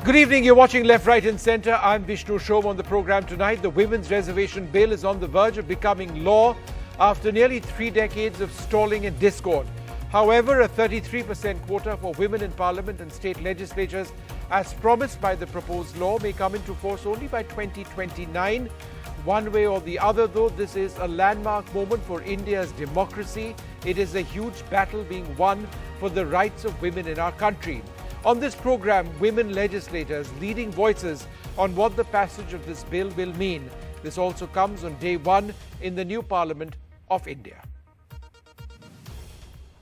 Good evening, you're watching Left, Right and Centre. I'm Vishnu Shom. On the programme tonight, the Women's Reservation Bill is on the verge of becoming law after nearly 3 decades of stalling and discord. However, a 33% quota for women in Parliament and state legislatures, as promised by the proposed law, may come into force only by 2029. One way or the other, though, this is a landmark moment for India's democracy. It is a huge battle being won for the rights of women in our country. On this program, women legislators leading voices on what the passage of this bill will mean. This also comes on day one in the new Parliament of India.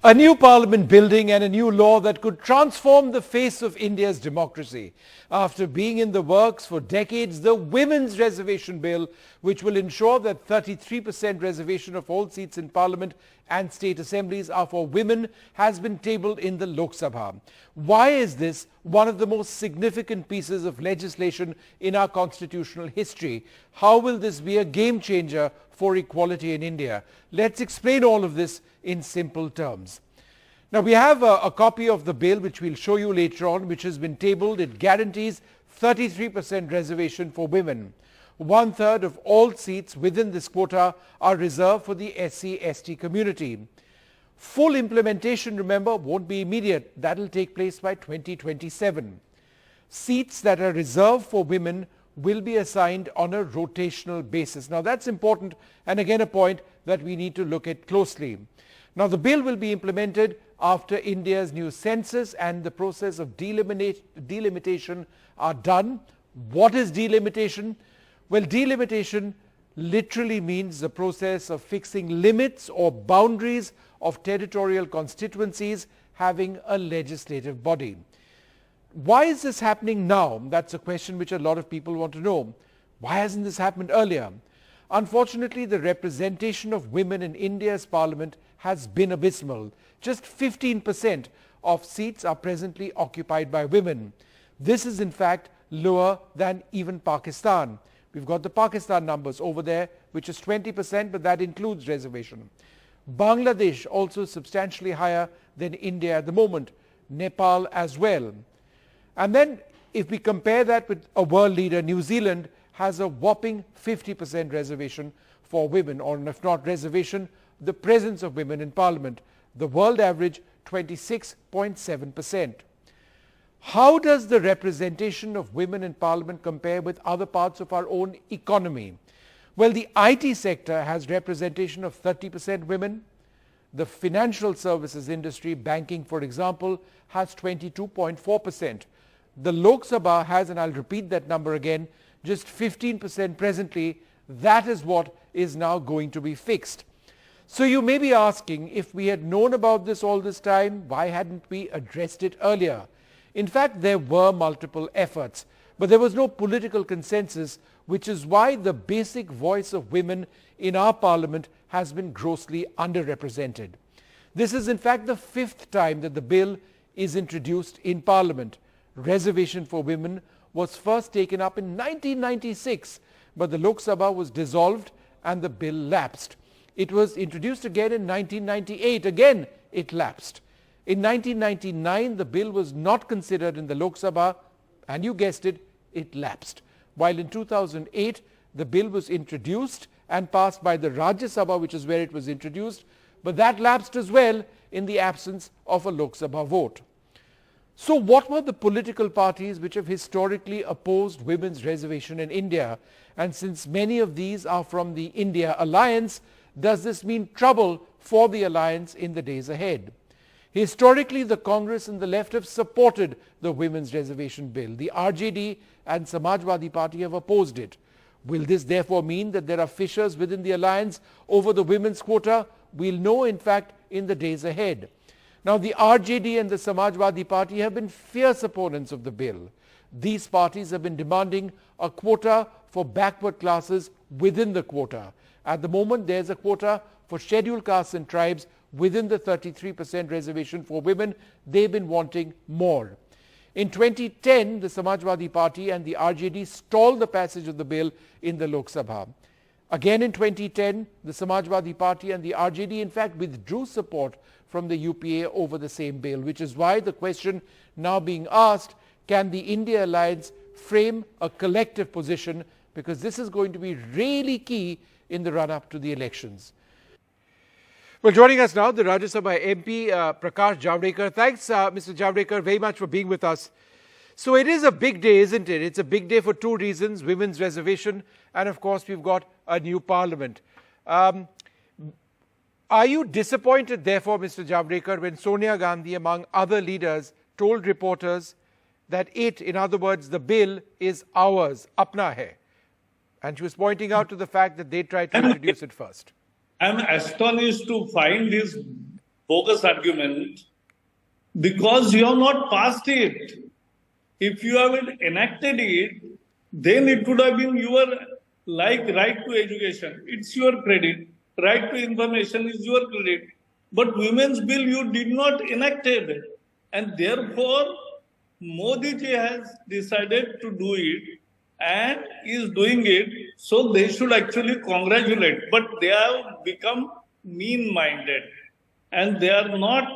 A new parliament building and a new law that could transform the face of India's democracy. After being in the works for decades, the Women's Reservation Bill, which will ensure that 33% reservation of all seats in Parliament and state assemblies are for women, has been tabled in the Lok Sabha. Why is this one of the most significant pieces of legislation in our constitutional history? How will this be a game changer for equality in India? Let's explain all of this in simple terms. Now, we have a copy of the bill which we'll show you later on, which has been tabled. It guarantees 33% reservation for women. 1/3 of all seats within this quota are reserved for the SC/ST community. Full implementation, remember, won't be immediate. That will take place by 2027. Seats that are reserved for women will be assigned on a rotational basis. Now, that's important, and again a point that we need to look at closely. Now, the bill will be implemented after India's new census and the process of delimitation are done. What is delimitation? Well, delimitation literally means the process of fixing limits or boundaries of territorial constituencies having a legislative body. Why is this happening now? That's a question which a lot of people want to know. Why hasn't this happened earlier? Unfortunately, the representation of women in India's parliament has been abysmal. Just 15% of seats are presently occupied by women. This is in fact lower than even Pakistan. We've got the Pakistan numbers over there, which is 20%, but that includes reservation. Bangladesh also substantially higher than India at the moment. Nepal as well. And then if we compare that with a world leader, New Zealand has a whopping 50% reservation for women, or if not reservation, the presence of women in parliament. The world average, 26.7%. How does the representation of women in parliament compare with other parts of our own economy? Well, the IT sector has representation of 30% women. The financial services industry, banking for example, has 22.4%. The Lok Sabha has, and I'll repeat that number again, just 15% presently. That is what is now going to be fixed. So you may be asking, if we had known about this all this time, why hadn't we addressed it earlier? In fact, there were multiple efforts, but there was no political consensus, which is why the basic voice of women in our parliament has been grossly underrepresented. This is in fact the 5th time that the bill is introduced in parliament. Reservation for women was first taken up in 1996, but the Lok Sabha was dissolved and the bill lapsed. It was introduced again in 1998. Again, it lapsed. In 1999, the bill was not considered in the Lok Sabha, and you guessed it, it lapsed. While in 2008, the bill was introduced and passed by the Rajya Sabha, which is where it was introduced, but that lapsed as well in the absence of a Lok Sabha vote. So what were the political parties which have historically opposed women's reservation in India? And since many of these are from the India Alliance, does this mean trouble for the alliance in the days ahead? Historically, the Congress and the left have supported the Women's Reservation Bill. The RJD and Samajwadi Party have opposed it. Will this therefore mean that there are fissures within the alliance over the women's quota? We'll know, in fact, in the days ahead. Now, the RJD and the Samajwadi Party have been fierce opponents of the bill. These parties have been demanding a quota for backward classes within the quota. At the moment, there's a quota for scheduled castes and tribes within the 33% reservation for women. They've been wanting more. In 2010, the Samajwadi Party and the RJD stalled the passage of the bill in the Lok Sabha. Again in 2010, the Samajwadi Party and the RJD in fact withdrew support from the UPA over the same bill, which is why the question now being asked, can the India Alliance frame a collective position, because this is going to be really key in the run-up to the elections. Well, joining us now, the Rajya Sabha MP, Prakash Javadekar. Thanks, Mr. Javadekar, very much for being with us. So it is a big day, isn't it? It's a big day for two reasons: women's reservation, and of course we've got a new parliament. Are you disappointed, therefore, Mr. Javadekar, when Sonia Gandhi, among other leaders, told reporters that in other words, the bill is ours, apna hai? And she was pointing out to the fact that they tried to introduce it first. I'm astonished to find this bogus argument, because you have not passed it. If you haven't enacted it, then it would have been your, like, right to education. It's your credit. Right to information is your credit. But women's bill you did not enact it. And therefore, Modi ji has decided to do it and is doing it. So they should actually congratulate. But they have become mean-minded. And they are not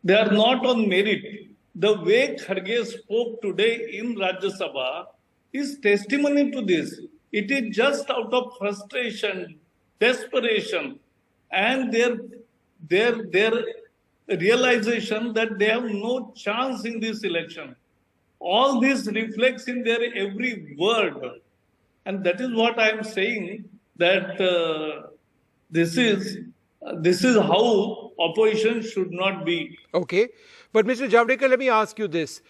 on merit. The way Kharge spoke today in Rajya Sabha is testimony to this. It is just out of frustration, desperation, and their realization that they have no chance in this election. All this reflects in their every word. And that is what I am saying, that this is how opposition should not be. Okay. But Mr. Javadekar, let me ask you this.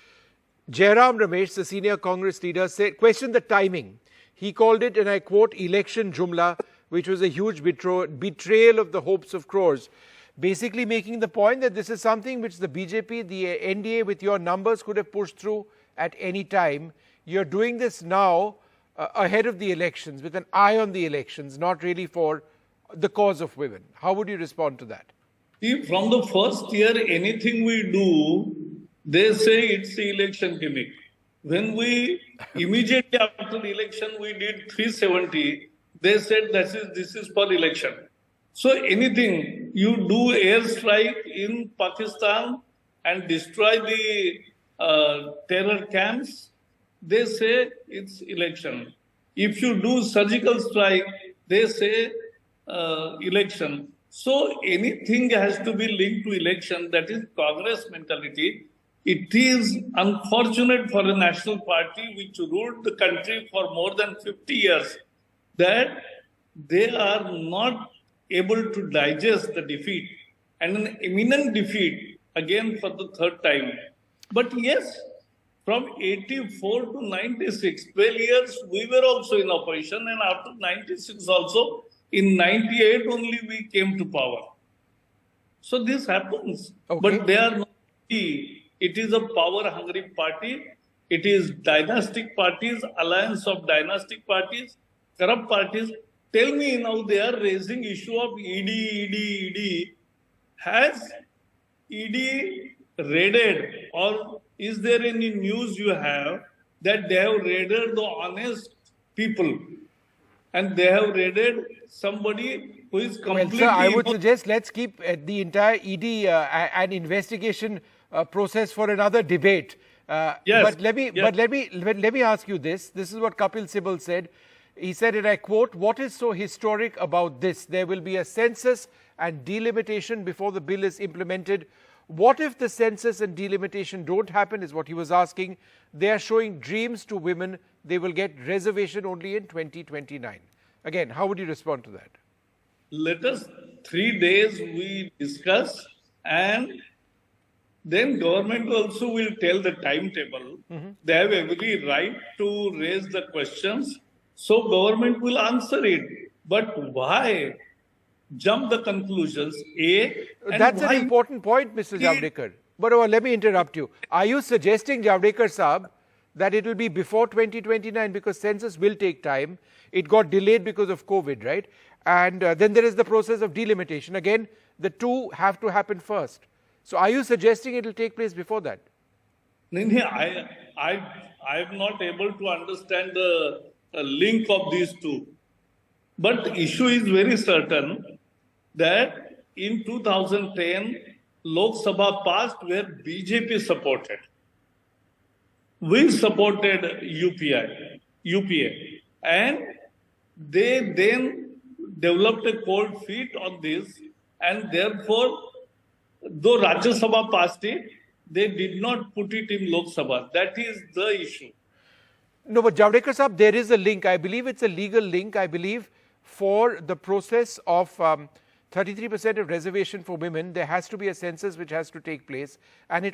Jairam Ramesh, the senior Congress leader, questioned the timing. He called it, and I quote, election jumla, which was a huge betrayal of the hopes of crores. Basically making the point that this is something which the BJP, the NDA with your numbers could have pushed through at any time. You're doing this now ahead of the elections, with an eye on the elections, not really for the cause of women. How would you respond to that? See, from the first year, anything we do, they say it's the election gimmick. When we immediately after the election, we did 370, they said this is for election. So anything, you do airstrike in Pakistan and destroy the terror camps, they say it's election. If you do surgical strike, they say election. So anything has to be linked to election. That is Congress mentality. It is unfortunate for a national party which ruled the country for more than 50 years that they are not able to digest the defeat, and an imminent defeat again for the third time. But yes, from 84 to 96, 12 years, we were also in opposition, and after 96 also, in 98 only we came to power. So this happens. Okay. But they are not. It is a power-hungry party. It is dynastic parties, alliance of dynastic parties, corrupt parties. Tell me now, they are raising issue of ED. Has ED raided, or is there any news you have that they have raided the honest people and they have raided somebody who is completely... Well, sir, I would suggest let's keep the entire ED and investigation process for another debate. Yes. But let me ask you this. This is what Kapil Sibal said. He said, and I quote, "What is so historic about this? There will be a census and delimitation before the bill is implemented. What if the census and delimitation don't happen?" is what he was asking. They are showing dreams to women. They will get reservation only in 2029. Again, how would you respond to that? Let us 3 days we discuss, and then government also will tell the timetable. They have every right to raise the questions. So government will answer it. But why jump the conclusions? That's an important point, Mr. Javadekar. But let me interrupt you. Are you suggesting, Javadekar Saab, that it will be before 2029 because census will take time? It got delayed because of COVID, right? And then there is the process of delimitation. Again, the two have to happen first. So are you suggesting it will take place before that? I am not able to understand the link of these two. But the issue is very certain that in 2010, Lok Sabha passed where BJP supported. we supported UPA, and they then developed a cold feet on this, and therefore, though Rajya Sabha passed it, they did not put it in Lok Sabha. That is the issue. No, but Javadekar Saab, there is a link. I believe it's a legal link. I believe for the process of 33% of reservation for women, there has to be a census which has to take place, and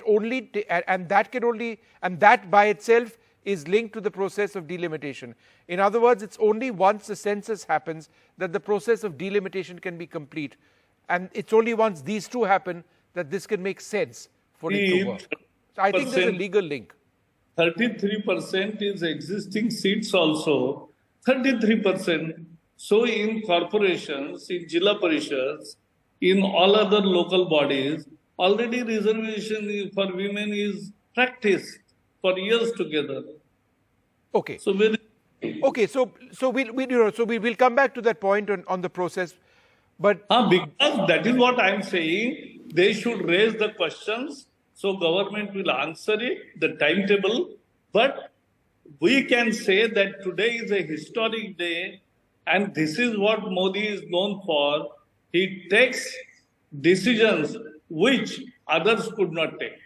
that by itself is linked to the process of delimitation. In other words, it's only once the census happens that the process of delimitation can be complete, and it's only once these two happen that this can make sense for it to work. So I think there's a legal link. 33% is existing seats also. 33%. So in corporations, in Jilla Parishads, in all other local bodies, already reservation for women is practiced for years together. Okay. So we'll come back to that point on the process, but because that is what I'm saying. They should raise the questions, so government will answer it, the timetable. But we can say that today is a historic day, and this is what Modi is known for. He takes decisions which others could not take.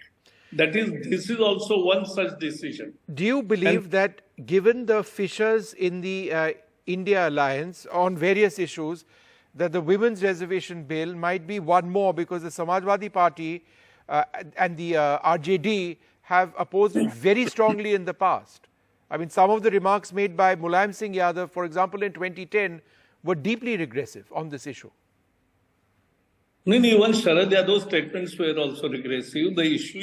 This is also one such decision. Do you believe that given the fissures in the India alliance on various issues, that the women's reservation bill might be one more, because the Samajwadi Party and the RJD have opposed it very strongly in the past? I mean, some of the remarks made by Mulayam Singh Yadav, for example, in 2010, were deeply regressive on this issue. No, even Sharad Yadav's statements were also regressive. The issue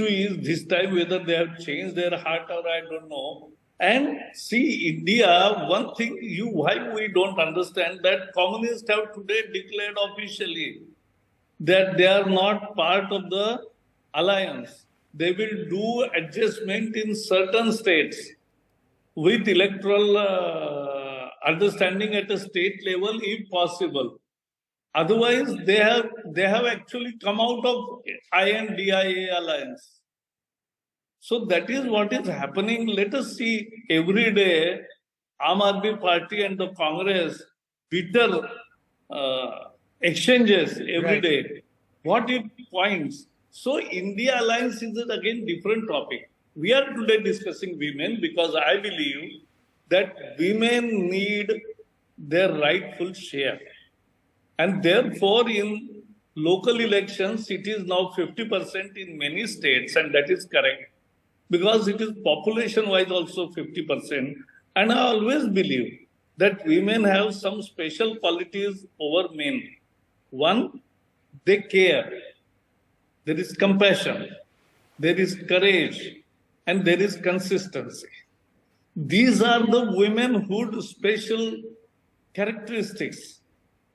is this time whether they have changed their heart or I don't know. And see, India, one thing why we don't understand that communists have today declared officially that they are not part of the alliance. They will do adjustment in certain states with electoral understanding at a state level if possible. Otherwise, they have actually come out of INDIA alliance. So that is what is happening. Let us see every day Aam Aadmi Party and the Congress bitter exchanges every day. What it points. So India alliance is again different topic. We are today discussing women because I believe that women need their rightful share. And therefore in local elections, it is now 50% in many states, and that is correct. Because it is population-wise also 50%. And I always believe that women have some special qualities over men. One, they care. There is compassion. There is courage. And there is consistency. These are the womenhood special characteristics.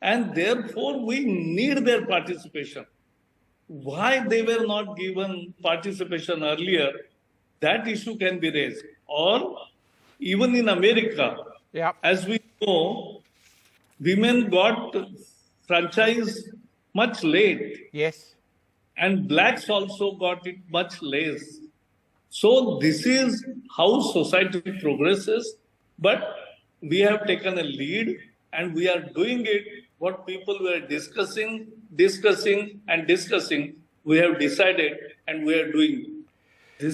And therefore, we need their participation. Why they were not given participation earlier, that issue can be raised. Or even in America, as we know, women got franchise much late. Yes. And blacks also got it much less. So this is how society progresses. But we have taken a lead and we are doing it. What people were discussing, we have decided and we are doing. It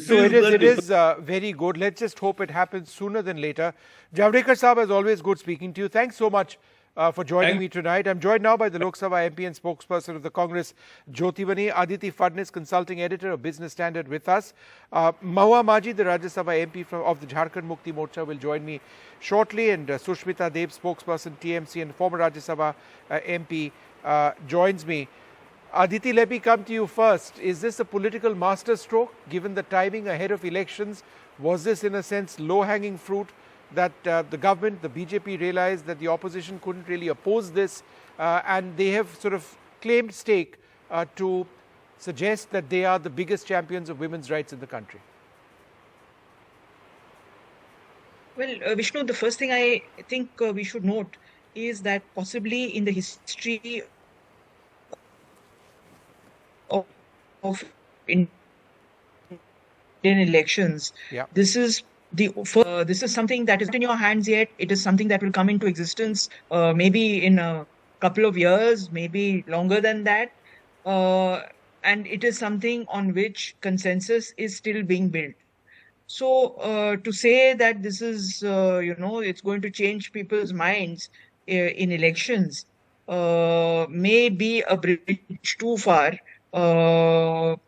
is very good. Let's just hope it happens sooner than later. Javadekar Saab, as always, good speaking to you. Thanks so much for joining me tonight. I'm joined now by the Lok Sabha MP and spokesperson of the Congress, Jyotivani. Aditi Fadnis, consulting editor of Business Standard, with us. Mahua Majid, the Rajya Sabha MP of the Jharkhand Mukti Morcha, will join me shortly, and Sushmita Deb, spokesperson TMC and former Rajya Sabha MP, joins me. Aditi, let me come to you first. Is this a political masterstroke, given the timing ahead of elections? Was this, in a sense, low-hanging fruit that the government, the BJP, realized that the opposition couldn't really oppose this, and they have sort of claimed stake to suggest that they are the biggest champions of women's rights in the country? Well, Vishnu, the first thing I think we should note is that possibly in the history of in elections. Yeah. This is this is something that is not in your hands yet. It is something that will come into existence maybe in a couple of years, maybe longer than that. And it is something on which consensus is still being built. So to say that this is, it's going to change people's minds in elections may be a bridge too far. In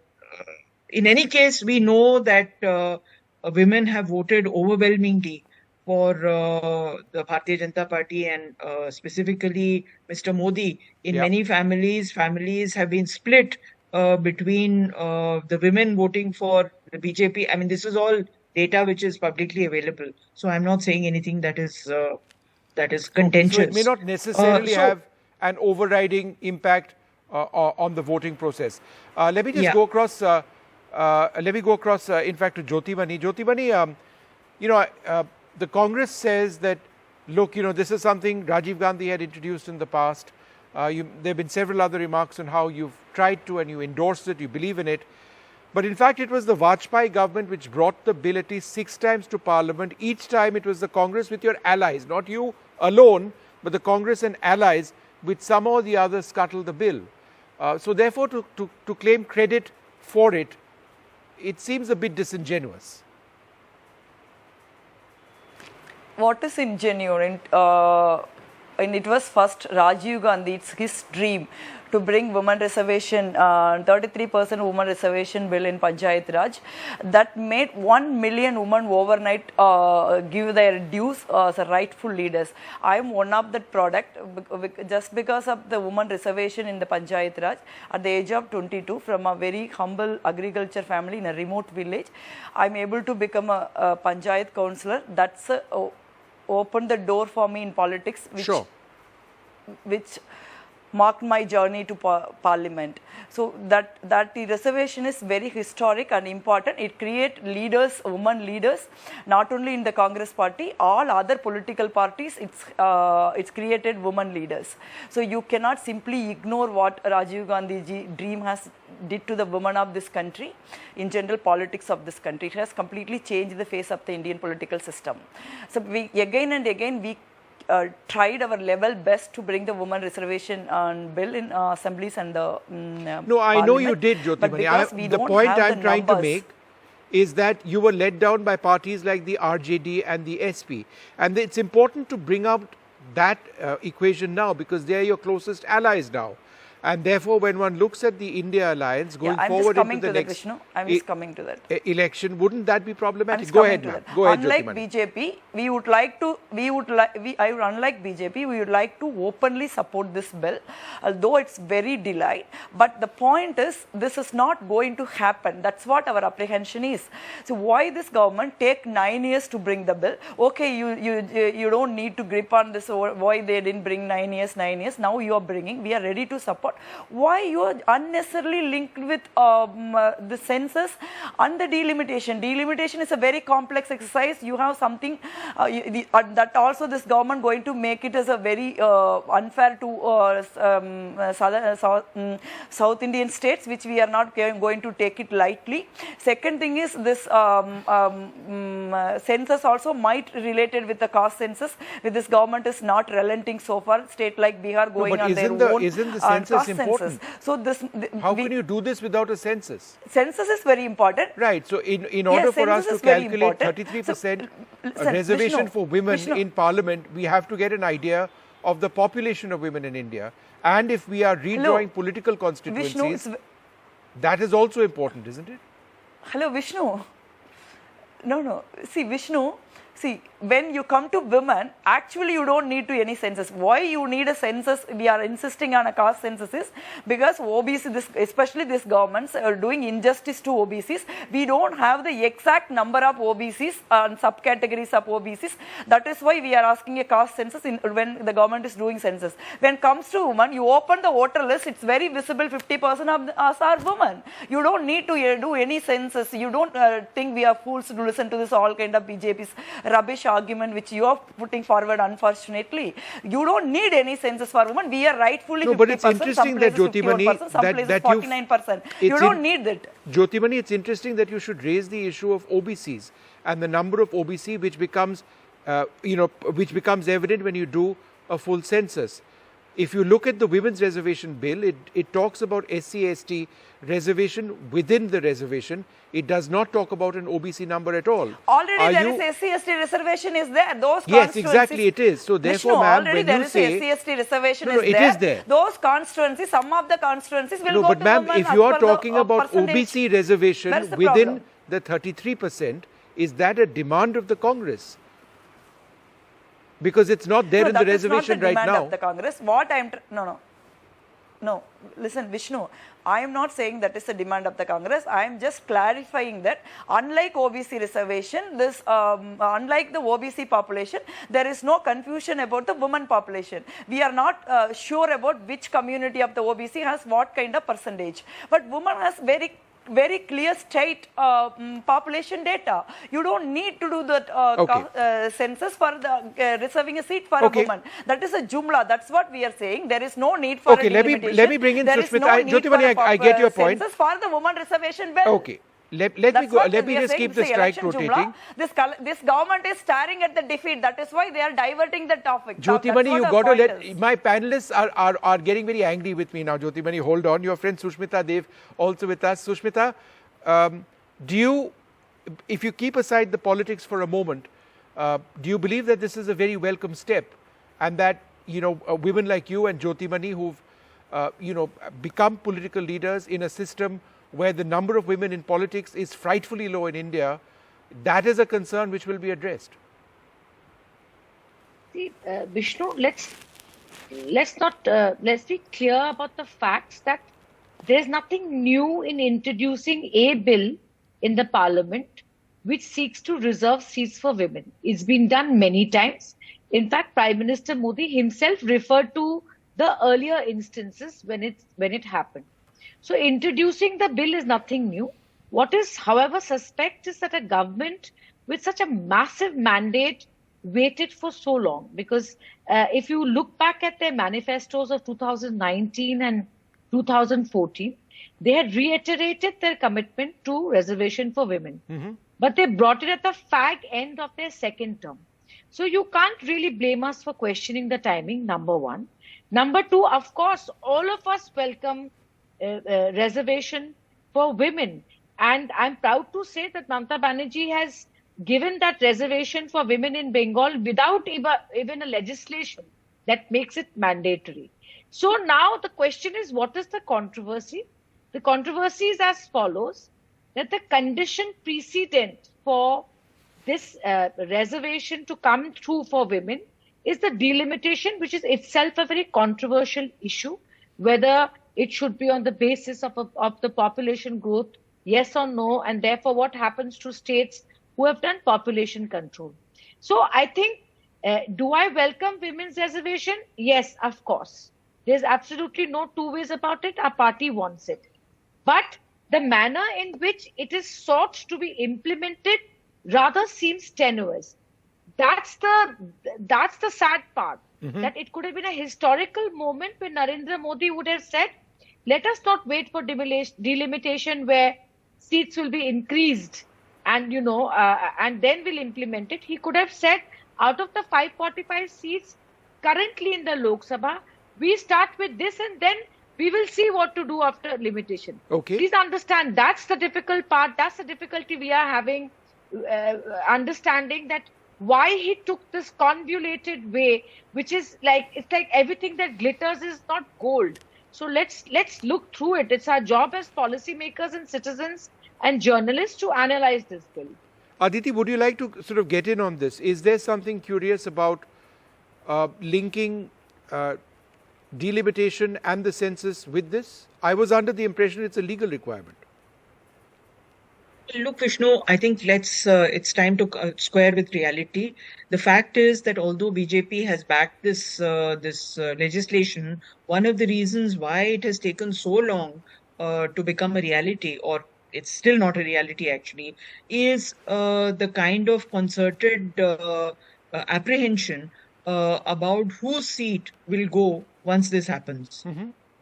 any case, we know that women have voted overwhelmingly for the Bharatiya Janata Party and specifically Mr. Modi. In many families have been split between the women voting for the BJP. I mean, this is all data which is publicly available. So I'm not saying anything that is contentious. So it may not necessarily have an overriding impact on the voting process. Let me just go across. Let me go across, in fact, to Jyotimani. Jyotimani, the Congress says that, look, this is something Rajiv Gandhi had introduced in the past. There have been several other remarks on how you've tried to and you endorsed it, you believe in it. But in fact, it was the Vajpayee government which brought the bill at least 6 times to Parliament. Each time it was the Congress with your allies, not you alone, but the Congress and allies which somehow or the other scuttled the bill. So therefore, to claim credit for it, it seems a bit disingenuous. What is ingenuine? And it was first Rajiv Gandhi, it's his dream to bring women reservation, 33% women reservation bill in Panchayat Raj. That made 1 million women overnight give their dues as rightful leaders. I am one of that product just because of the women reservation in the Panchayat Raj. At the age of 22, from a very humble agriculture family in a remote village, I am able to become a Panchayat councillor. That's opened the door for me in politics, which marked my journey to Parliament. So that the reservation is very historic and important. It creates leaders, women leaders, not only in the Congress party, all other political parties, it's created women leaders. So you cannot simply ignore what Rajiv Gandhi's dream has did to the women of this country, in general politics of this country. It has completely changed the face of the Indian political system. So we again and again tried our level best to bring the women reservation bill in assemblies and the No, I know you did, Jyotimani. The point I'm trying to make is that you were let down by parties like the RJD and the SP. And it's important to bring out that equation now because they are your closest allies now. And therefore, when one looks at the India alliance going forward into the next election, wouldn't that be problematic? Go ahead, ma'am. Go ahead, unlike BJP, unlike BJP, we would like to openly support this bill, although it's very delayed. But the point is, this is not going to happen. That's what our apprehension is. So why this government take 9 years to bring the bill? Okay, you don't need to grip on this. Why they didn't bring 9 years? Now you are bringing. We are ready to support. Why you are unnecessarily linked with the census and the delimitation? Delimitation is a very complex exercise. You have something that also this government going to make it as a very unfair to South Indian states, which we are not going to take it lightly. Second thing is this census also might related with the caste census, with this government is not relenting so far. State like Bihar going on their own. Isn't the census important? So how can you do this without a census? Census is very important. Right. So in order for us to calculate 33% reservation for women in Parliament, we have to get an idea of the population of women in India. And if we are redrawing political constituencies, that is also important, isn't it? Hello, Vishnu. No. See, Vishnu. See, when you come to women, actually you don't need to any census. Why you need a census? We are insisting on a caste census is because OBC, especially this governments are doing injustice to OBCs. We don't have the exact number of OBCs and subcategories of OBCs. That is why we are asking a caste census when the government is doing census. When it comes to women, you open the voter list, it's very visible 50% of us are women. You don't need to do any census. You don't think we are fools to listen to this all kind of BJP's rubbish argument which you are putting forward, unfortunately. You don't need any census for women. We are rightfully 50%. No, but it's interesting that Jyotimani, some places that 49%. You don't need it. Jyotimani, it's interesting that you should raise the issue of OBCs and the number of OBC which becomes, which becomes evident when you do a full census. If you look at the women's reservation bill, it talks about SC/ST reservation within the reservation. It does not talk about an OBC number at all. Already there is SC/ST reservation is there. Those yes, exactly it is. So therefore, ma'am, already when there you is say SC/ST reservation no, is it there. is there. Those constituencies, some of the constituencies will no, go but to ma'am, women if you are as per talking the, about percentage. OBC reservation Where's the within problem? the 33%, is that a demand of the Congress? Because it's not there No, in the that is not reservation the right demand now. of the Congress. What I'm no, listen, Vishnu, I am not saying that is the demand of the Congress. I am just clarifying that unlike OBC reservation, this unlike the OBC population, there is no confusion about the women population. We are not sure about which community of the OBC has what kind of percentage. But women has very clear state population data. You don't need to do the census for the reserving a seat for a woman. That is a jumla. That's what we are saying. There is no need for a delimitation. let me bring in Sushmita. Jyotimani, I get your point. Census for the woman reservation bill. Okay. Let me just keep the strike rotating. This government is staring at the defeat. That is why they are diverting the topic. Jyotimani, you got to let my panelists are getting very angry with me now. Jyotimani, hold on. Your friend Sushmita Dev also with us. Sushmita, if you keep aside the politics for a moment, do you believe that this is a very welcome step, and that women like you and Jyotimani who've become political leaders in a system where the number of women in politics is frightfully low in India, that is a concern which will be addressed? See, Vishnu, let's be clear about the facts that there's nothing new in introducing a bill in the parliament which seeks to reserve seats for women. It's been done many times. In fact, Prime Minister Modi himself referred to the earlier instances when it happened. So introducing the bill is nothing new. What is, however, suspect is that a government with such a massive mandate waited for so long. Because if you look back at their manifestos of 2019 and 2014, they had reiterated their commitment to reservation for women. But they brought it at the fag end of their second term. So you can't really blame us for questioning the timing, number one. Number two, of course, all of us welcome reservation for women, and I'm proud to say that Mamata Banerjee has given that reservation for women in Bengal without even a legislation that makes it mandatory. So now the question is, what is the controversy? The controversy is as follows, that the condition precedent for this reservation to come through for women is the delimitation, which is itself a very controversial issue, whether it should be on the basis of the population growth, yes or no, and therefore what happens to states who have done population control. So I think, do I welcome women's reservation? Yes, of course. There's absolutely no two ways about it. Our party wants it. But the manner in which it is sought to be implemented rather seems tenuous. That's the sad part. That it could have been a historical moment when Narendra Modi would have said, let us not wait for delimitation where seats will be increased and, and then we'll implement it. He could have said, out of the 545 seats currently in the Lok Sabha, we start with this and then we will see what to do after limitation. Okay. Please understand, that's the difficult part. That's the difficulty we are having, understanding that why he took this convoluted way, which is it's like everything that glitters is not gold. So let's look through it. It's our job as policymakers and citizens and journalists to analyze this bill. Aditi, would you like to sort of get in on this? Is there something curious about linking delimitation and the census with this? I was under the impression it's a legal requirement. Look, Vishnu, I think it's time to square with reality. The fact is that although BJP has backed this legislation, one of the reasons why it has taken so long to become a reality, or it's still not a reality actually, is the kind of concerted apprehension about whose seat will go once this happens.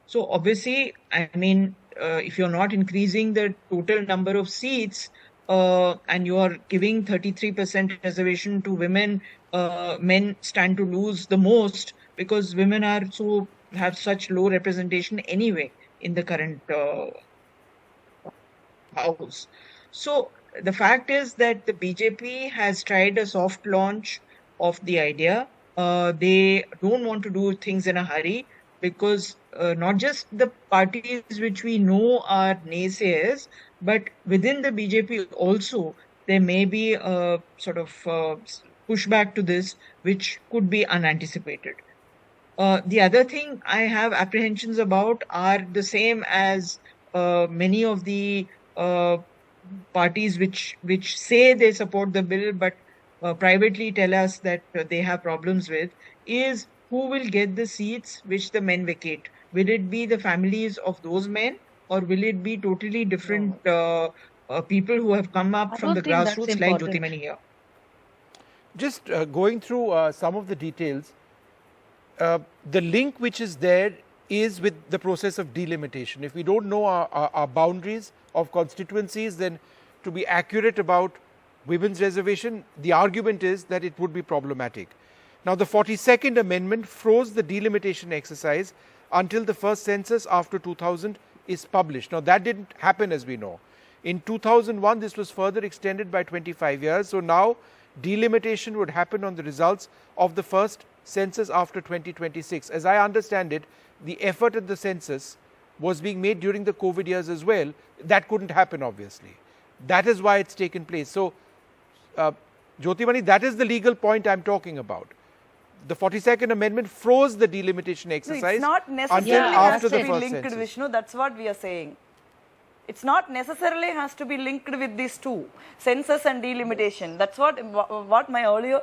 So obviously, I mean, if you're not increasing the total number of seats and you are giving 33% reservation to women, men stand to lose the most because women have such low representation anyway in the current house. So the fact is that the BJP has tried a soft launch of the idea. They don't want to do things in a hurry because not just the parties which we know are naysayers, but within the BJP also, there may be a sort of pushback to this, which could be unanticipated. The other thing I have apprehensions about are the same as many of the parties which say they support the bill, but privately tell us that they have problems with, is who will get the seats which the men vacate. Will it be the families of those men, or will it be totally different people who have come up from the grassroots like Jyotimani here? Just going through some of the details, the link which is there is with the process of delimitation. If we don't know our boundaries of constituencies, then to be accurate about women's reservation, the argument is that it would be problematic. Now, the 42nd Amendment froze the delimitation exercise until the first census after 2000 is published. Now, that didn't happen, as we know. In 2001, this was further extended by 25 years. So now delimitation would happen on the results of the first census after 2026. As I understand it, the effort at the census was being made during the COVID years as well. That couldn't happen, obviously. That is why it's taken place. So, Jyotimani, that is the legal point I'm talking about. The 42nd Amendment froze the delimitation exercise until after the first census. Vishnu, that's what we are saying. It's not necessarily has to be linked with these two, census and delimitation. That's what my earlier...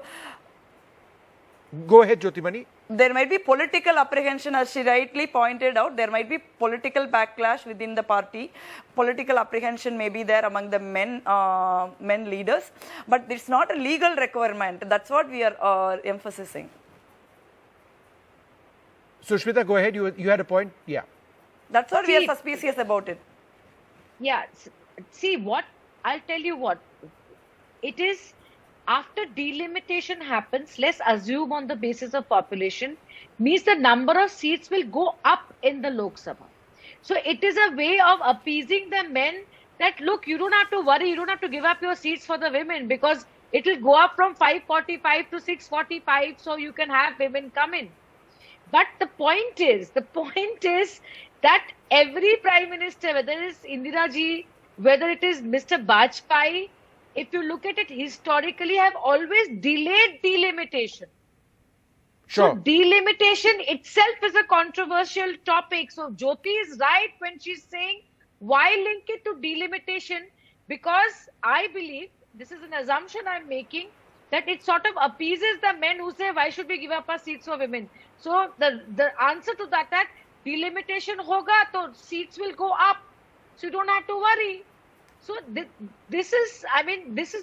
Go ahead, Jyotimani. There might be political apprehension, as she rightly pointed out. There might be political backlash within the party. Political apprehension may be there among the men leaders, but it's not a legal requirement. That's what we are emphasizing. Sushmita, go ahead. You had a point? Yeah. That's what we are suspicious about it. Yeah. See, I'll tell you what. It is... After delimitation happens, let's assume on the basis of population, means the number of seats will go up in the Lok Sabha. So it is a way of appeasing the men that, look, you don't have to worry, you don't have to give up your seats for the women because it will go up from 545 to 645, so you can have women come in. But the point is that every Prime Minister, whether it is Indira Ji, whether it is Mr. Bajpayee, if you look at it historically, have always delayed delimitation. Sure. So delimitation itself is a controversial topic. So Jyoti is right when she's saying, why link it to delimitation? Because I believe, this is an assumption I'm making, that it sort of appeases the men who say, why should we give up our seats for women? So the answer to that delimitation hoga, so seats will go up. So you don't have to worry. So this is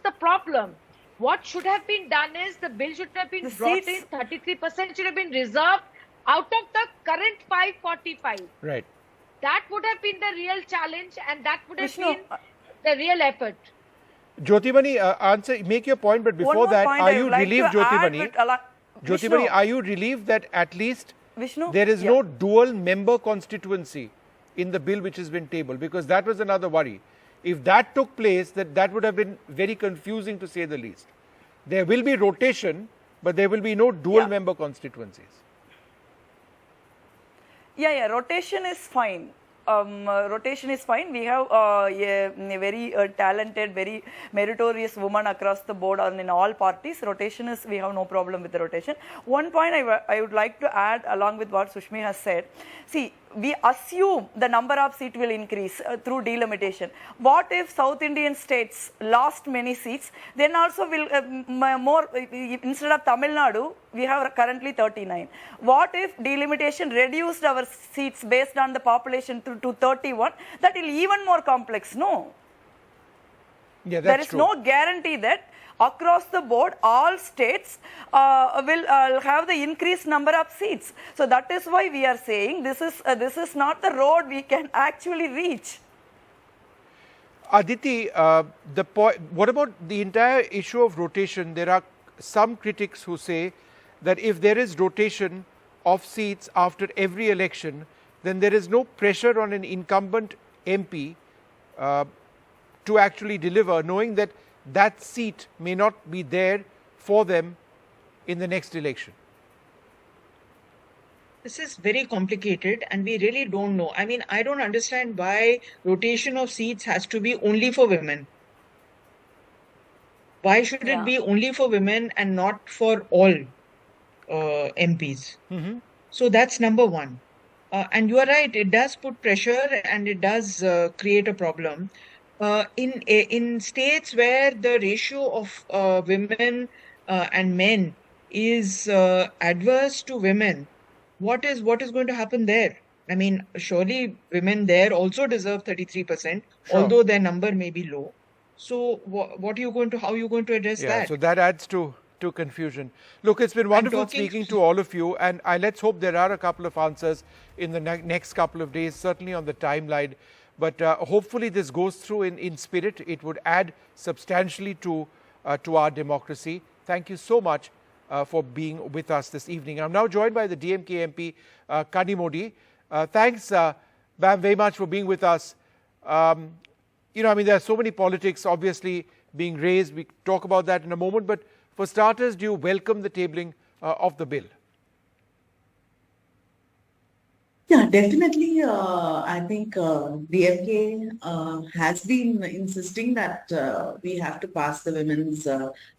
the problem. What should have been done is the bill should have been brought in, 33% should have been reserved out of the current 545. Right. That would have been the real challenge and that would have been the real effort. Jyotimani, make your point, but before that, are you relieved, Jyotimani? Jyotimani, are you relieved that at least there is no dual member constituency in the bill which has been tabled? Because that was another worry. If that took place, that would have been very confusing to say the least. There will be rotation, but there will be no dual member constituencies. Yeah, rotation is fine. Rotation is fine. We have a very talented, very meritorious woman across the board and in all parties. Rotation is, we have no problem with the rotation. One point I would like to add along with what Sushmi has said. See, we assume the number of seats will increase through delimitation. What if South Indian states lost many seats? Then also will more, instead of Tamil Nadu, we have currently 39. What if delimitation reduced our seats based on the population to 31? That will even more complex, no? Yeah, There that's is true. no guarantee that across the board all states will have the increased number of seats. So that is why we are saying this is not the road we can actually reach. Aditi, what about the entire issue of rotation? There are some critics who say that if there is rotation of seats after every election, then there is no pressure on an incumbent MP to actually deliver, knowing that that seat may not be there for them in the next election. This is very complicated and we really don't know. I mean, I don't understand why rotation of seats has to be only for women. Why should it be only for women and not for all MPs? So that's number one. And you are right, it does put pressure and it does create a problem. In states where the ratio of women and men is adverse to women, what is going to happen there? I mean, surely women there also deserve 33%, although their number may be low. So how are you going to address that? So that adds to confusion. Look, it's been wonderful speaking to all of you, and let's hope there are a couple of answers in the next couple of days, certainly on the timeline. But hopefully this goes through in spirit. It would add substantially to our democracy. Thank you so much for being with us this evening. I'm now joined by the DMK MP, Kani Modi. Thanks, ma'am, very much for being with us. You know, I mean, there are so many politics obviously being raised. We talk about that in a moment. But for starters, do you welcome the tabling of the bill? Yeah, definitely. I think DMK has been insisting that we have to pass the women's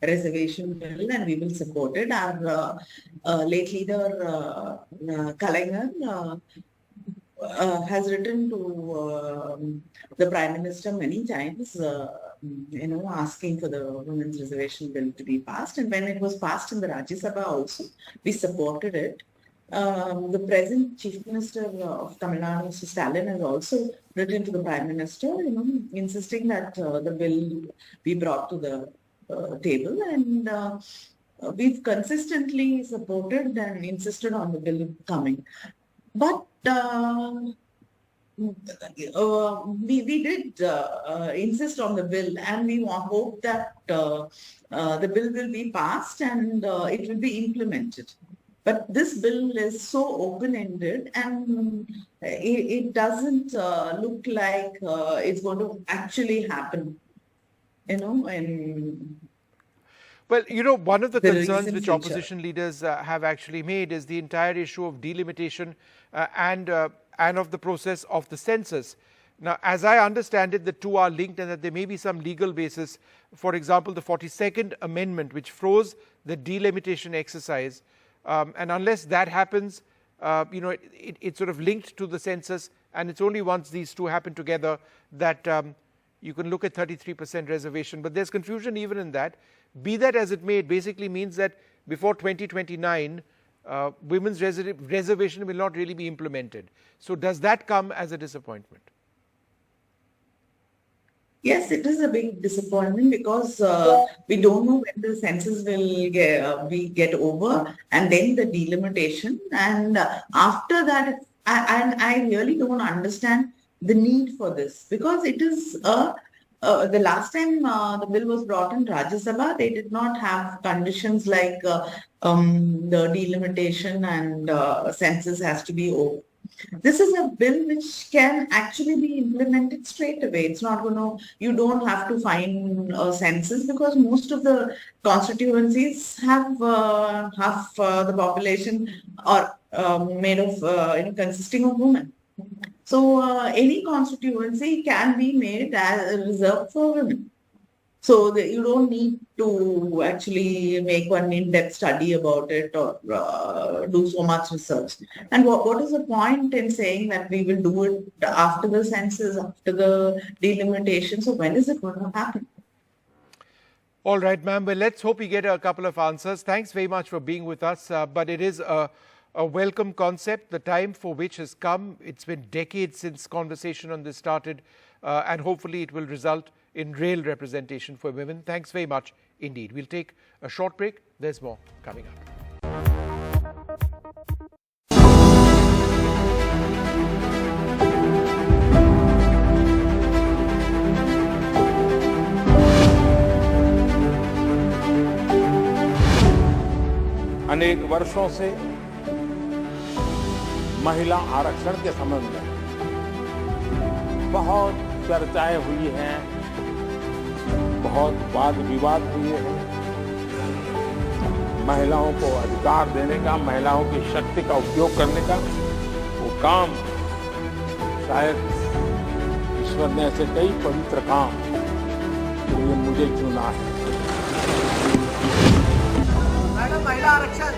reservation bill, and we will support it. Our late leader, Kalaignar, has written to the Prime Minister many times, asking for the women's reservation bill to be passed. And when it was passed in the Rajya Sabha also, we supported it. The present Chief Minister of Tamil Nadu, Mr. Stalin, has also written to the Prime Minister, insisting that the bill be brought to the table. And we've consistently supported and insisted on the bill coming. But we did insist on the bill, and we hope that the bill will be passed and it will be implemented. But this bill is so open-ended, and it doesn't look like it's going to actually happen, Well, one of the concerns which opposition leaders have actually made is the entire issue of delimitation and of the process of the census. Now, as I understand it, the two are linked and that there may be some legal basis. For example, the 42nd Amendment, which froze the delimitation exercise. And unless that happens, it's sort of linked to the census, and it's only once these two happen together that you can look at 33% reservation. But there's confusion even in that. Be that as it may, it basically means that before 2029, women's reservation will not really be implemented. So does that come as a disappointment? Yes, it is a big disappointment because we don't know when the census will get over, and then the delimitation. And after that, I really don't understand the need for this, because it is the last time the bill was brought in Rajya Sabha, they did not have conditions like the delimitation and census has to be over. This is a bill which can actually be implemented straight away. It's not going to, you don't have to find a census, because most of the constituencies have half the population are made of, consisting of women. So any constituency can be made as reserved for women. So you don't need to actually make one in-depth study about it or do so much research. And what is the point in saying that we will do it after the census, after the delimitation? So when is it going to happen? All right, ma'am. Well, let's hope we get a couple of answers. Thanks very much for being with us. But it is a welcome concept, the time for which has come. It's been decades since conversation on this started, and hopefully it will result in real representation for women. Thanks very much indeed. We'll take a short break. There's more coming up. अनेक वर्षों से महिला आरक्षण के संबंध में बहुत चर्चाएं हुई हैं, बहुत वाद विवाद हुए हैं। महिलाओं को अधिकार देने का, महिलाओं की शक्ति का उपयोग करने का वो काम, शायद ईश्वर ने ऐसे कई पवित्र काम के लिए मुझे चुना है। महिला आरक्षण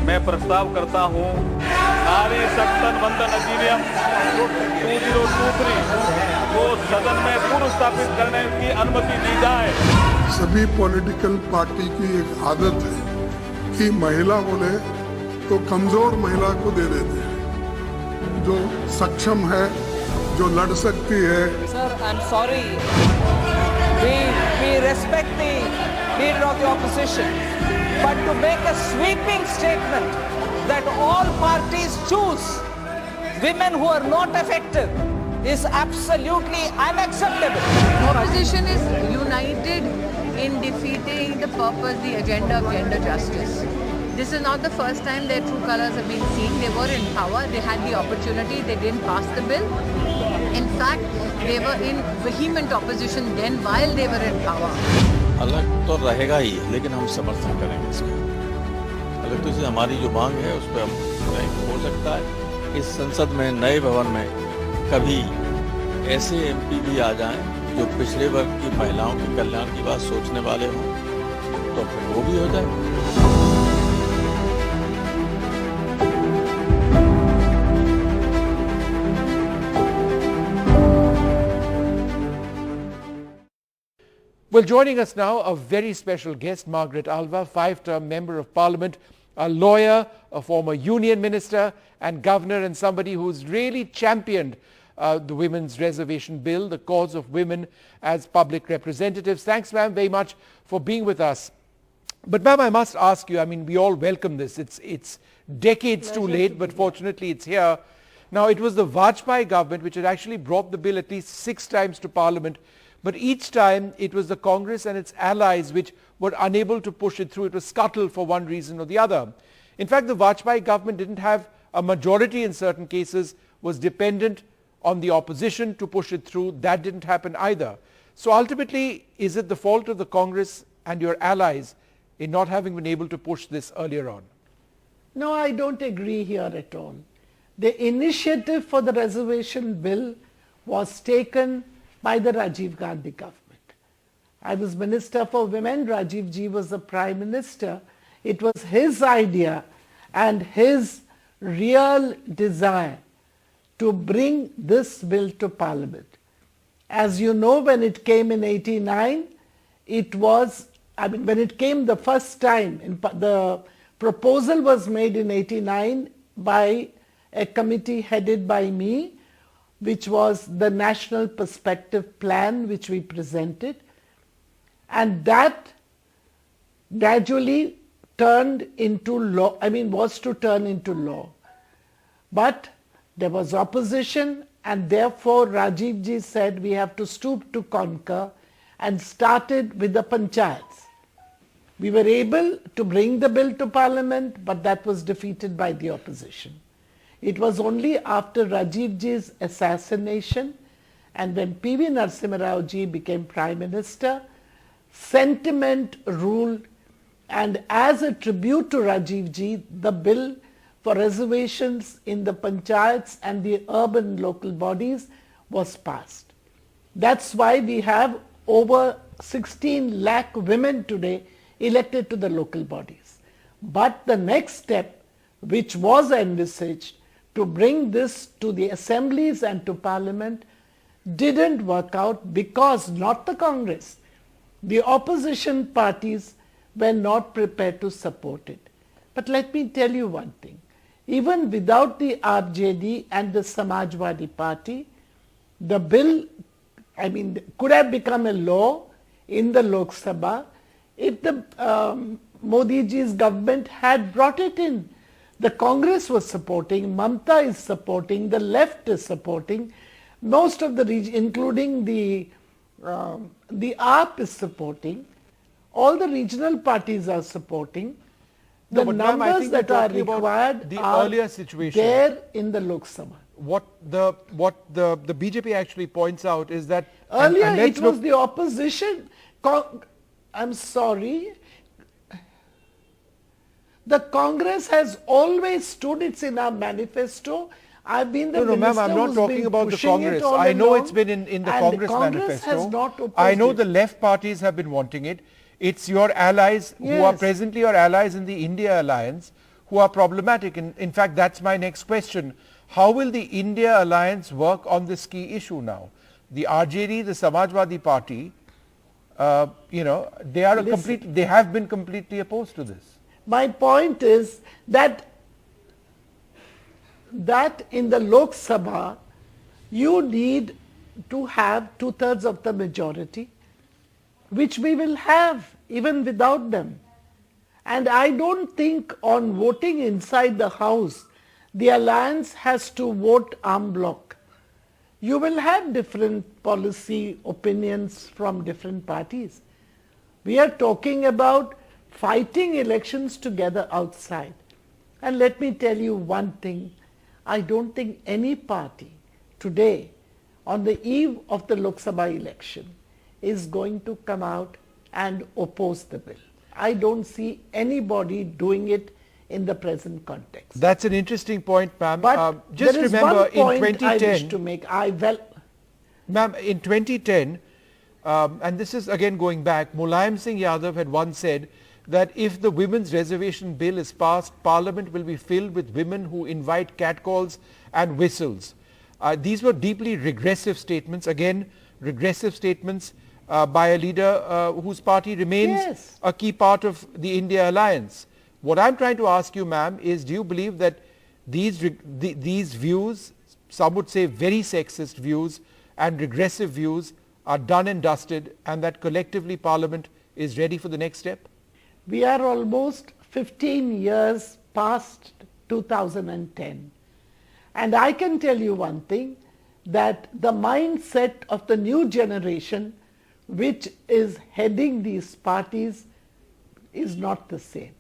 मैं प्रस्ताव करता हूं नारी सत्तन वंदन अधिनियम 2023 को सदन में पुनर्स्थापित करने की अनुमति दी जाए। सभी पॉलिटिकल पार्टी की एक आदत है कि महिला बोले तो कमजोर महिला को दे देते हैं, जो सक्षम है, जो लड़ सकती है। Sir, I'm sorry. We respect the leader of the opposition, but to make a sweeping statement that all parties choose women who are not effective is absolutely unacceptable. Opposition is united in defeating the purpose, the agenda of gender justice. This is not the first time their true colors have been seen. They were in power, they had the opportunity, they didn't pass the bill. In fact, they were in vehement opposition then while they were in power. अलग तो रहेगा ही, लेकिन हम समर्थन करेंगे इसका। अलग तो इसे हमारी जो मांग है उस पर हम हो सकता है इस संसद में, नए भवन में कभी ऐसे एमपी भी आ जाएं जो पिछड़े वर्ग की महिलाओं के कल्याण की बात सोचने वाले हों, तो फिर वो भी हो जाए। Well, joining us now, a very special guest, Margaret Alva, 5-term Member of Parliament, a lawyer, a former union minister and governor, and somebody who's really championed the Women's Reservation Bill, the cause of women as public representatives. Thanks, ma'am, very much for being with us. But, ma'am, I must ask you, I mean, we all welcome this. It's decades too late, but fortunately it's here. Now, it was the Vajpayee government which had actually brought the bill at least 6 times to Parliament. But each time it was the Congress and its allies which were unable to push it through. It was scuttled for one reason or the other. In fact, the Vajpayee government didn't have a majority in certain cases, was dependent on the opposition to push it through. That didn't happen either. So ultimately, is it the fault of the Congress and your allies in not having been able to push this earlier on? No, I don't agree here at all. The initiative for the reservation bill was taken by the Rajiv Gandhi government. I was Minister for Women, Rajiv Ji was the Prime Minister. It was his idea and his real desire to bring this bill to Parliament. As you know, when it came in 89, it was, when it came the first time, the proposal was made in 89 by a committee headed by me, which was the National Perspective Plan which we presented, and that gradually turned into law, was to turn into law. But there was opposition, and therefore Rajiv Ji said we have to stoop to conquer and started with the panchayats. We were able to bring the bill to Parliament, but that was defeated by the opposition. It was only after Rajiv Ji's assassination and when P.V. Narasimha Rao Ji became Prime Minister, sentiment ruled, and as a tribute to Rajiv Ji, the bill for reservations in the panchayats and the urban local bodies was passed. That's why we have over 16 lakh women today elected to the local bodies. But the next step, which was envisaged, to bring this to the assemblies and to Parliament, didn't work out because not the Congress, the opposition parties were not prepared to support it. But let me tell you one thing, even without the RJD and the Samajwadi Party, the bill, could have become a law in the Lok Sabha if the Modi ji's government had brought it in. The Congress was supporting, Mamta is supporting, the left is supporting, most of the region, including the AAP is supporting, all the regional parties are supporting. The numbers that are required are earlier situation there in the Lok Sabha. What the BJP actually points out is that earlier it was the opposition. I'm sorry. The Congress has always stood. It's in our manifesto. I've been the minister. No, ma'am, I'm not talking about the Congress. I know it's been in the Congress manifesto. Has not opposed I know the left parties have been wanting it. It's your allies who are presently your allies in the India alliance who are problematic. In fact, that's my next question. How will the India alliance work on this key issue now? The RJD, the Samajwadi Party, they have been completely opposed to this. My point is that in the Lok Sabha, you need to have 2/3 of the majority, which we will have even without them. And I don't think on voting inside the House, the alliance has to vote en bloc. You will have different policy opinions from different parties. We are talking about fighting elections together outside. And let me tell you one thing. I don't think any party today on the eve of the Lok Sabha election is going to come out and oppose the bill. I don't see anybody doing it in the present context. That's an interesting point, ma'am. But just there is remember, one point in 2010, I wish to make. Ma'am, in 2010, and this is again going back, Mulayam Singh Yadav had once said that if the women's reservation bill is passed, Parliament will be filled with women who invite catcalls and whistles. These were deeply regressive statements, again, regressive statements by a leader whose party remains a key part of the India alliance. What I'm trying to ask you, ma'am, is do you believe that these views, some would say very sexist views and regressive views, are done and dusted, and that collectively Parliament is ready for the next step? We are almost 15 years past 2010. And I can tell you one thing, that the mindset of the new generation which is heading these parties is not the same.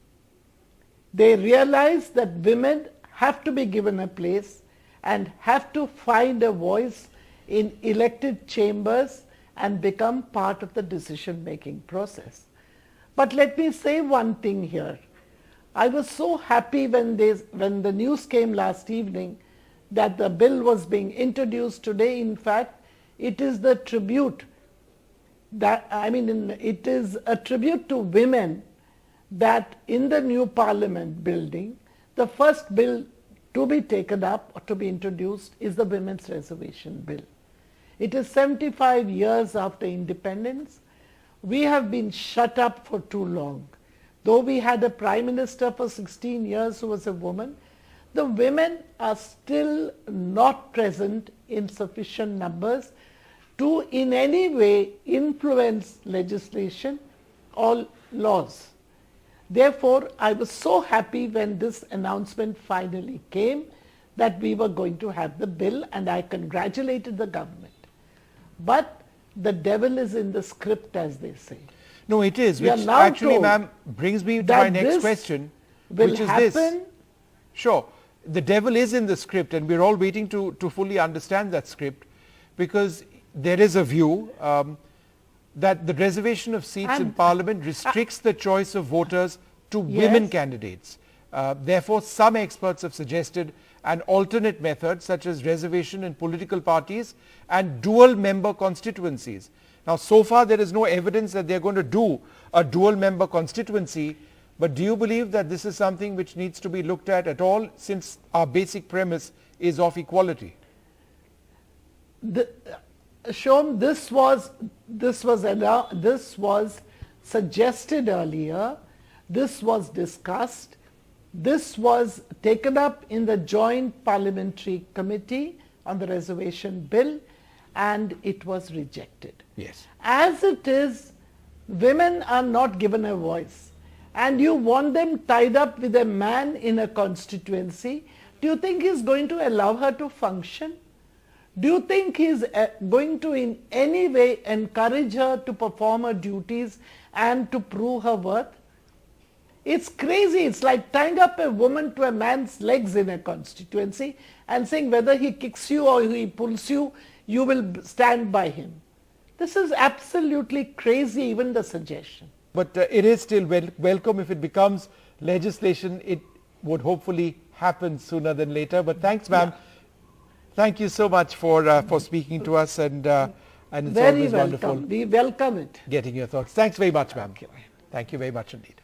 They realize that women have to be given a place and have to find a voice in elected chambers and become part of the decision-making process. But let me say one thing here. I was so happy when the news came last evening that the bill was being introduced today. In fact, it is the tribute it is a tribute to women that in the new Parliament building, the first bill to be taken up or to be introduced is the Women's Reservation Bill. It is 75 years after independence. We have been shut up for too long. Though we had a Prime Minister for 16 years who was a woman, the women are still not present in sufficient numbers to in any way influence legislation or laws. Therefore, I was so happy when this announcement finally came that we were going to have the bill, and I congratulated the government. But the devil is in the script, as they say. No, it is, which actually, ma'am, brings me to my next question, which is this. Sure, the devil is in the script, and we're all waiting to fully understand that script, because there is a view that the reservation of seats in Parliament restricts the choice of voters to women candidates. Therefore, some experts have suggested an alternate method, such as reservation in political parties and dual member constituencies. Now, so far there is no evidence that they're going to do a dual member constituency, but do you believe that this is something which needs to be looked at all, since our basic premise is of equality? Shom, this was suggested earlier, this was discussed, This was taken up in the Joint Parliamentary Committee on the Reservation Bill and it was rejected. Yes. As it is, women are not given a voice and you want them tied up with a man in a constituency. Do you think he's going to allow her to function? Do you think he's going to in any way encourage her to perform her duties and to prove her worth? It's crazy. It's like tying up a woman to a man's legs in a constituency and saying whether he kicks you or he pulls you, you will stand by him. This is absolutely crazy, even the suggestion. But it is still welcome. If it becomes legislation, it would hopefully happen sooner than later. But thanks, ma'am. Yeah. Thank you so much for speaking to us, and it's Very always welcome. wonderful We welcome it. getting your thoughts. Thanks very much, ma'am. Thank you very much indeed.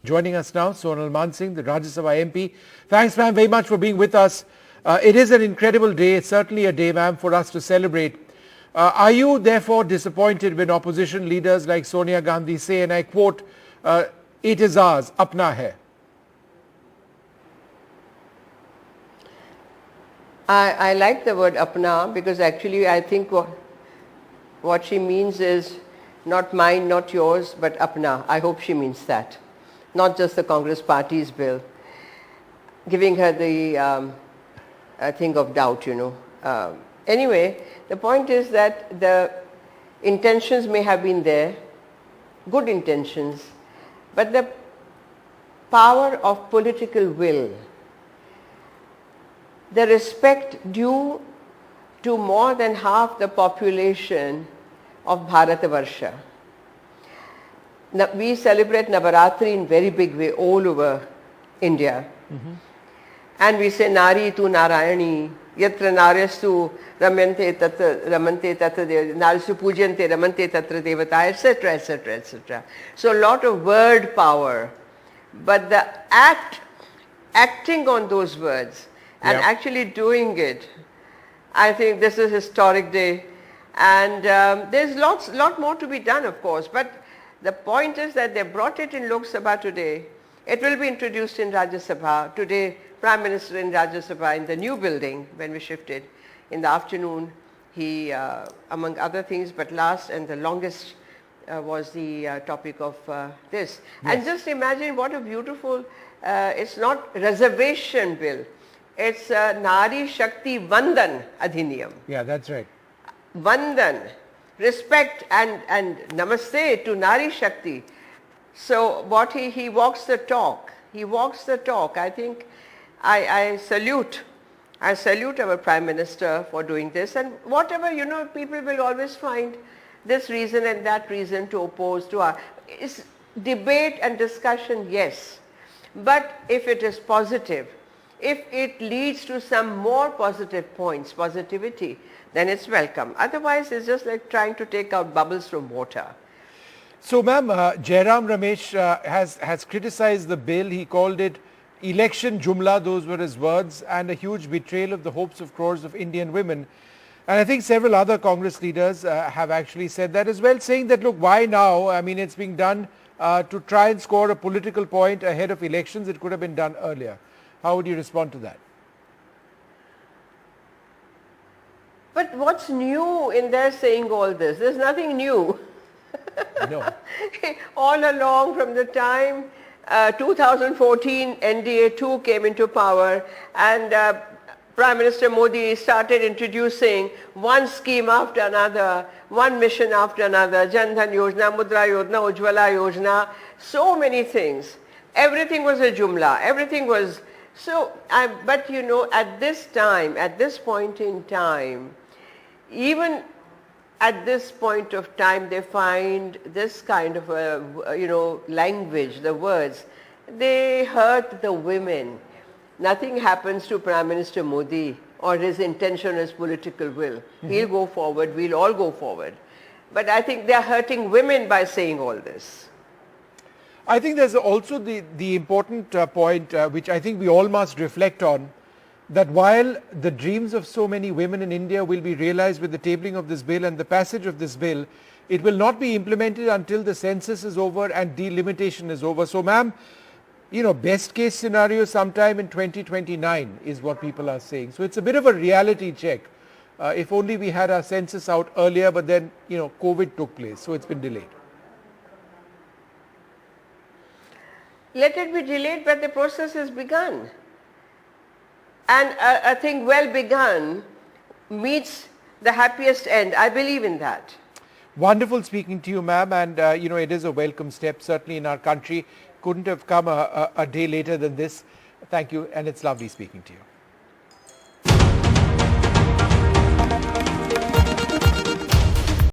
Joining us now, Sonal Mansingh, the Rajya Sabha MP. Thanks, ma'am, very much for being with us. It is an incredible day. It's certainly a day, ma'am, for us to celebrate. Are you therefore disappointed when opposition leaders like Sonia Gandhi say, and I quote, it is ours, apna hai? I like the word apna because actually I think what she means is not mine, not yours, but apna. I hope she means that. Not just the Congress party's bill. Giving her the thing of doubt, you know. Anyway, the point is that the intentions may have been there, good intentions, but the power of political will, the respect due to more than half the population of Bharatavarsha. We celebrate Navaratri in very big way all over India. And we say Nari tu Narayani, Yatra Naryastu Ramante Tatra Narisu Pujante Ramante Tatra Devata, etc., etc., etc. So a lot of word power, but the acting on those words and actually doing it, I think this is a historic day. And there's lot more to be done, of course, but the point is that they brought it in Lok Sabha today. It will be introduced in Rajya Sabha. Today, Prime Minister in Rajya Sabha in the new building when we shifted in the afternoon, he, among other things, but last and the longest was the topic of this. Yes. And just imagine what a beautiful, it's not reservation bill, it's Nari Shakti Vandan Adhiniyam. Yeah, that's right. Vandan, respect and namaste to Nari Shakti. So what he walks the talk. He walks the talk. I think I salute our Prime Minister for doing this, and whatever, you know, people will always find this reason and that reason to oppose to our debate and discussion, yes, but if it is positive, if it leads to some more positive points, positivity, then it's welcome. Otherwise, it's just like trying to take out bubbles from water. So, ma'am, Jairam Ramesh has criticized the bill. He called it election jumla, those were his words, and a huge betrayal of the hopes of crores of Indian women. And I think several other Congress leaders have actually said that as well, saying that, look, why now? I mean, it's being done to try and score a political point ahead of elections. It could have been done earlier. How would you respond to that? But what's new in their saying all this? There's nothing new. No. All along from the time 2014 NDA-2 came into power and Prime Minister Modi started introducing one scheme after another, one mission after another, Jan Dhan Yojana, Mudra Yojana, Ujjwala Yojana, so many things. Everything was a jumla, everything was, so, but you know, at this time, at this point in time, even at this point of time, they find this kind of a, language, the words, they hurt the women. Nothing happens to Prime Minister Modi or his intention, his political will. He'll go forward, we'll all go forward. But I think they're hurting women by saying all this. I think there's also the important point which I think we all must reflect on, that while the dreams of so many women in India will be realized with the tabling of this bill and the passage of this bill, it will not be implemented until the census is over and delimitation is over. So, ma'am, You know, best case scenario sometime in 2029 is what people are saying. So it's a bit of a reality check. If only we had our census out earlier, but then, you know, COVID took place, so it's been delayed. Let it be delayed, but the process has begun. And a thing well begun meets the happiest end. I believe in that. Wonderful speaking to you, ma'am, and you know, it is a welcome step certainly in our country. Couldn't have come a day later than this. Thank you, and it's lovely speaking to you.